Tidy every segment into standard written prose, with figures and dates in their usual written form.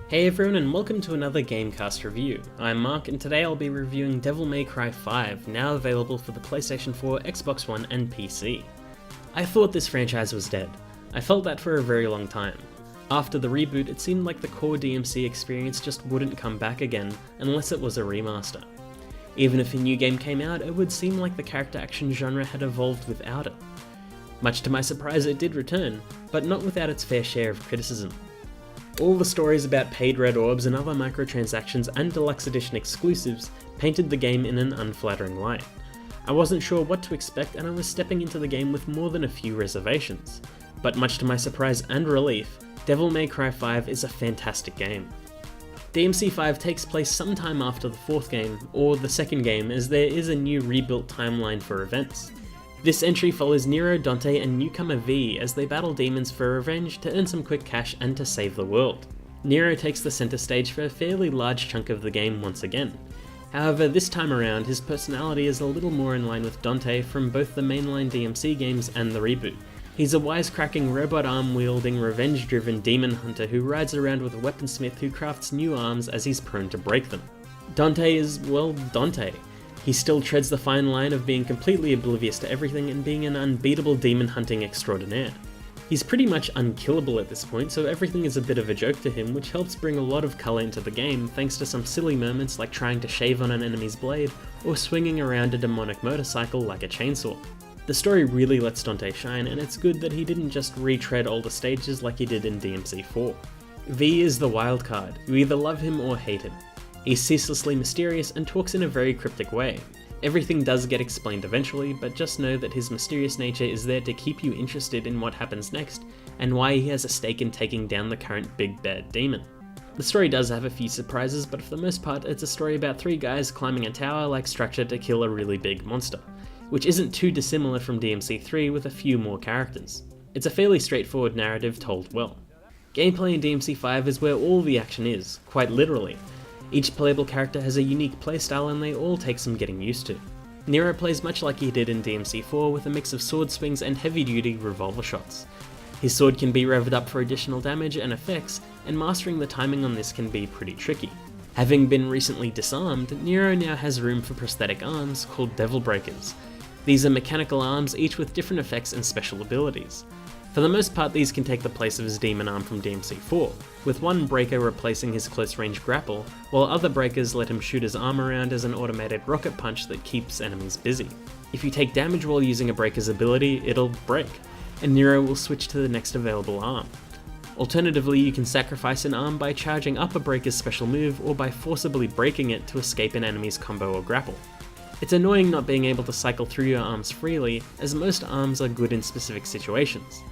Hey everyone and welcome to another GameCast review. I'm Mark and today I'll be reviewing Devil May Cry 5, now available for the PlayStation 4, Xbox One and PC. I thought this franchise was dead. I felt that for a very long time. After the reboot, it seemed like the core DMC experience just wouldn't come back again unless it was a remaster. Even if a new game came out, it would seem like the character action genre had evolved without it. Much to my surprise, it did return, but not without its fair share of criticism. All the stories about paid red orbs and other microtransactions and deluxe edition exclusives painted the game in an unflattering light. I wasn't sure what to expect and I was stepping into the game with more than a few reservations. But much to my surprise and relief, Devil May Cry 5 is a fantastic game. DMC 5 takes place sometime after the fourth game, or the second game, as there is a new rebuilt timeline for events. This entry follows Nero, Dante, and newcomer V as they battle demons for revenge to earn some quick cash and to save the world. Nero takes the center stage for a fairly large chunk of the game once again. However, this time around, his personality is a little more in line with Dante from both the mainline DMC games and the reboot. He's a wisecracking, robot arm-wielding, revenge-driven demon hunter who rides around with a weaponsmith who crafts new arms as he's prone to break them. Dante is, well, Dante. He still treads the fine line of being completely oblivious to everything and being an unbeatable demon hunting extraordinaire. He's pretty much unkillable at this point, so everything is a bit of a joke to him, which helps bring a lot of colour into the game thanks to some silly moments like trying to shave on an enemy's blade or swinging around a demonic motorcycle like a chainsaw. The story really lets Dante shine, and it's good that he didn't just retread older stages like he did in DMC 4. V is the wild card. You either love him or hate him. He's ceaselessly mysterious and talks in a very cryptic way. Everything does get explained eventually, but just know that his mysterious nature is there to keep you interested in what happens next, and why he has a stake in taking down the current big bad demon. The story does have a few surprises, but for the most part it's a story about three guys climbing a tower-like structure to kill a really big monster, which isn't too dissimilar from DMC 3 with a few more characters. It's a fairly straightforward narrative told well. Gameplay in DMC 5 is where all the action is, quite literally. Each playable character has a unique playstyle and they all take some getting used to. Nero plays much like he did in DMC 4 with a mix of sword swings and heavy-duty revolver shots. His sword can be revved up for additional damage and effects, and mastering the timing on this can be pretty tricky. Having been recently disarmed, Nero now has room for prosthetic arms called Devil Breakers. These are mechanical arms, each with different effects and special abilities. For the most part, these can take the place of his demon arm from DMC 4, with one breaker replacing his close-range grapple, while other breakers let him shoot his arm around as an automated rocket punch that keeps enemies busy. If you take damage while using a breaker's ability, it'll break, and Nero will switch to the next available arm. Alternatively, you can sacrifice an arm by charging up a breaker's special move or by forcibly breaking it to escape an enemy's combo or grapple. It's annoying not being able to cycle through your arms freely, as most arms are good in specific situations,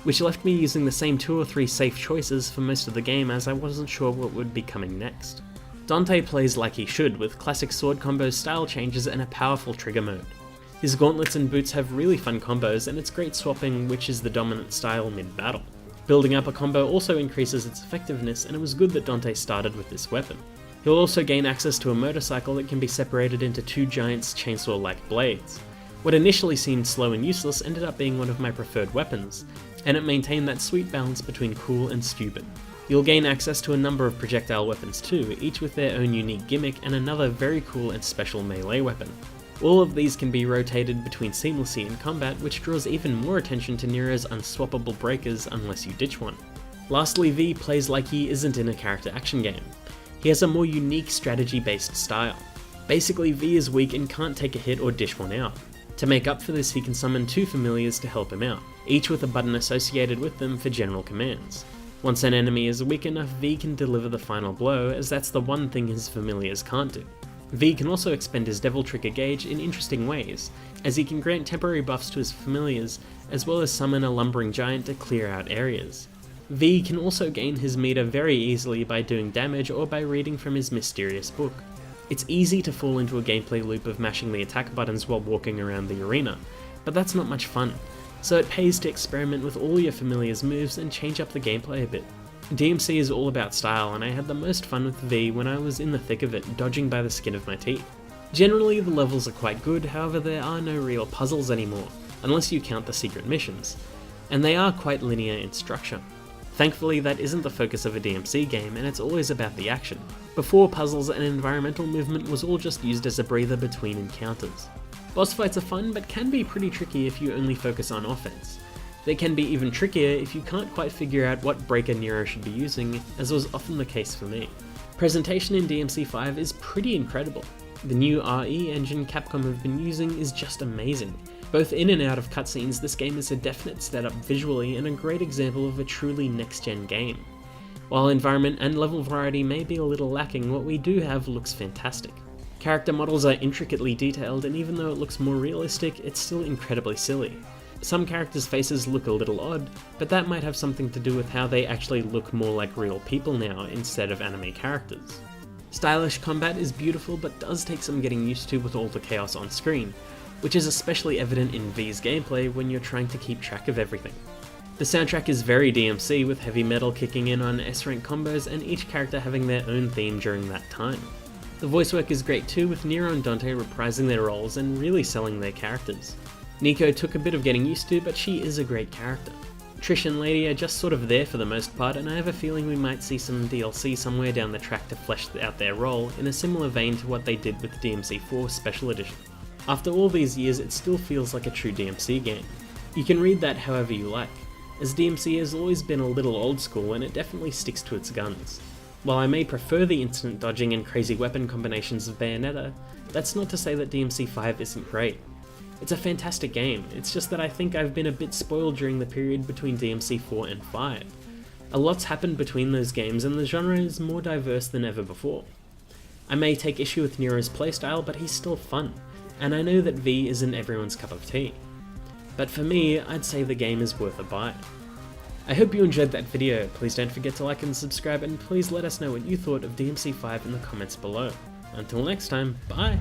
which left me using the same 2 or 3 safe choices for most of the game as I wasn't sure what would be coming next. Dante plays like he should, with classic sword combos, style changes, and a powerful trigger mode. His gauntlets and boots have really fun combos, and it's great swapping which is the dominant style mid-battle. Building up a combo also increases its effectiveness, and it was good that Dante started with this weapon. He'll also gain access to a motorcycle that can be separated into 2 giant chainsaw-like blades. What initially seemed slow and useless ended up being one of my preferred weapons, and it maintained that sweet balance between cool and stupid. You'll gain access to a number of projectile weapons too, each with their own unique gimmick and another very cool and special melee weapon. All of these can be rotated between seamlessly in combat, which draws even more attention to Nero's unswappable breakers unless you ditch one. Lastly, V plays like he isn't in a character action game. He has a more unique strategy-based style. Basically, V is weak and can't take a hit or dish one out. To make up for this, he can summon 2 familiars to help him out, each with a button associated with them for general commands. Once an enemy is weak enough, V can deliver the final blow, as that's the one thing his familiars can't do. V can also expend his Devil Trigger gauge in interesting ways, as he can grant temporary buffs to his familiars, as well as summon a lumbering giant to clear out areas. V can also gain his meter very easily by doing damage or by reading from his mysterious book. It's easy to fall into a gameplay loop of mashing the attack buttons while walking around the arena, but that's not much fun, so it pays to experiment with all your familiars' moves and change up the gameplay a bit. DMC is all about style, and I had the most fun with V when I was in the thick of it, dodging by the skin of my teeth. Generally, the levels are quite good, however there are no real puzzles anymore, unless you count the secret missions, and they are quite linear in structure. Thankfully, that isn't the focus of a DMC game, and it's always about the action. Before, puzzles and environmental movement was all just used as a breather between encounters. Boss fights are fun, but can be pretty tricky if you only focus on offense. They can be even trickier if you can't quite figure out what breaker Nero should be using, as was often the case for me. Presentation in DMC5 is pretty incredible. The new RE engine Capcom have been using is just amazing. Both in and out of cutscenes, this game is a definite step up visually and a great example of a truly next-gen game. While environment and level variety may be a little lacking, what we do have looks fantastic. Character models are intricately detailed, and even though it looks more realistic, it's still incredibly silly. Some characters' faces look a little odd, but that might have something to do with how they actually look more like real people now instead of anime characters. Stylish combat is beautiful, but does take some getting used to with all the chaos on screen, which is especially evident in V's gameplay when you're trying to keep track of everything. The soundtrack is very DMC, with heavy metal kicking in on S-rank combos and each character having their own theme during that time. The voice work is great too, with Nero and Dante reprising their roles and really selling their characters. Nico took a bit of getting used to, but she is a great character. Trish and Lady are just sort of there for the most part, and I have a feeling we might see some DLC somewhere down the track to flesh out their role in a similar vein to what they did with DMC4 Special Edition. After all these years, it still feels like a true DMC game. You can read that however you like, as DMC has always been a little old school and it definitely sticks to its guns. While I may prefer the instant dodging and crazy weapon combinations of Bayonetta, that's not to say that DMC5 isn't great. It's a fantastic game, it's just that I think I've been a bit spoiled during the period between DMC4 and 5. A lot's happened between those games and the genre is more diverse than ever before. I may take issue with Nero's playstyle, but he's still fun, and I know that V isn't everyone's cup of tea. But for me, I'd say the game is worth a buy. I hope you enjoyed that video. Please don't forget to like and subscribe, and please let us know what you thought of DMC5 in the comments below. Until next time, bye!